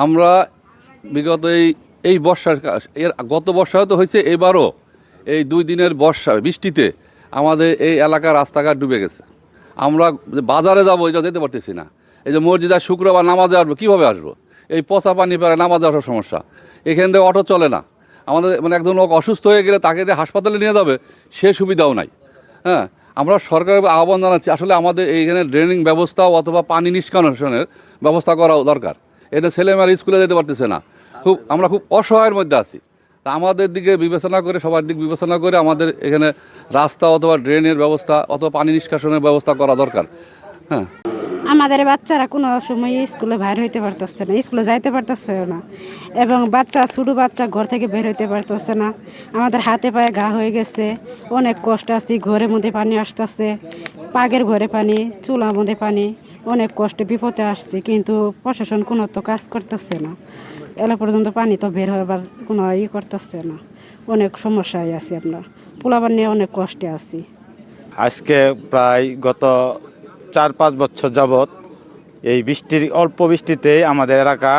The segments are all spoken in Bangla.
আমরা বিগত এই বর্ষার এর গত বর্ষাও তো হয়েছে, এবারও এই 2 দিনের বৃষ্টিতে আমাদের এই এলাকার রাস্তাঘাট ডুবে গেছে। আমরা বাজারে যাবো এটা যেতে পারতেছি না। এই যে মসজিদে শুক্রবার নামাজে আসবো, কীভাবে আসবো? এই পচা পানি পেরে নামাজে আসার সমস্যা, এখান থেকে অটো চলে না। আমাদের মানে একজন লোক অসুস্থ হয়ে গেলে তাকে যে হাসপাতালে নিয়ে যাবে সে সুবিধাও নাই। হ্যাঁ, আমরা সরকারের আহ্বান জানাচ্ছি, আসলে আমাদের এইখানে ড্রেনিং ব্যবস্থা অথবা পানি নিষ্কাশনের ব্যবস্থা করা দরকার। এটা ছেলেমেয়েরা স্কুলে যেতে পারতেছে না, আমরা খুব অসহায়ের মধ্যে আছি। তা আমাদের দিকে বিবেচনা করে, সবার দিক বিবেচনা করে আমাদের এখানে রাস্তা অথবা ড্রেনের ব্যবস্থা অথবা পানি নিষ্কাশনের ব্যবস্থা করা দরকার। হ্যাঁ, আমাদের বাচ্চারা কোনো সময় স্কুলে বাইর হইতে পারতেছে না, স্কুলে যাইতে পারতেছে না, এবং ছোটো বাচ্চা ঘর থেকে বের হইতে পারতেছে না। আমাদের হাতে পায়ে ঘা হয়ে গেছে, অনেক কষ্ট আছি। ঘরের মধ্যে পানি আসতেছে, পাগের ঘরে পানি, চুলার মধ্যে পানি, অনেক কষ্টে বিপদে আসছি, কিন্তু প্রশাসন কোনো তো কাজ করতেছে না। এলা পর্যন্ত পানি তো বের হবার কোনো করতেছে না। অনেক সমস্যায় আছি, আমরা পোলাবার নিয়ে অনেক কষ্টে আছি। আজকে প্রায় গত 4-5 বছর যাবৎ এই অল্প বৃষ্টিতে আমাদের এলাকা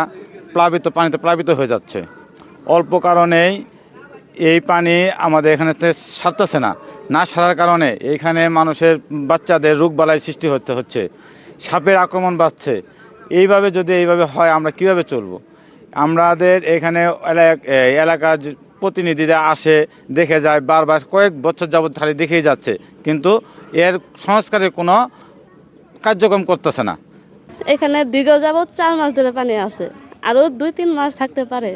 পানিতে প্লাবিত হয়ে যাচ্ছে। অল্প কারণেই এই পানি আমাদের এখানে সারতেছে না সারার কারণে এইখানে মানুষের বাচ্চাদের রোগবালাই সৃষ্টি হচ্ছে, সাপের আক্রমণ বাড়ছে। এইভাবে হয় আমরা কিভাবে চলবো? আমাদের এখানে এলাকার প্রতিনিধিরা আসে, দেখে যায়, বারবার কয়েক বছর যাবৎ খালি দেখেই যাচ্ছে, কিন্তু এর সংস্কারের কোনো কার্যক্রম করতেছে না। এখানে দীর্ঘ যাবৎ 4 মাস ধরে পানি আছে, আরও 2-3 মাস থাকতে পারে।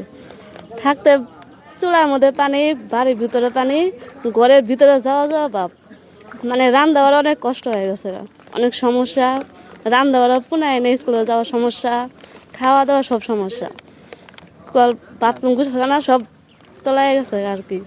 চুলার মধ্যে পানি, বাড়ির ভিতরে পানি, ঘরের ভিতরে যাওয়া বাপ, মানে রান্নার অনেক কষ্ট হয়ে গেছে, অনেক সমস্যা। রান্নার পুনায় নেই, স্কুলে যাওয়ার সমস্যা, খাওয়া দাওয়া সব সমস্যা, বাথরুম গুছানো সব তলায় গেছে আর কি।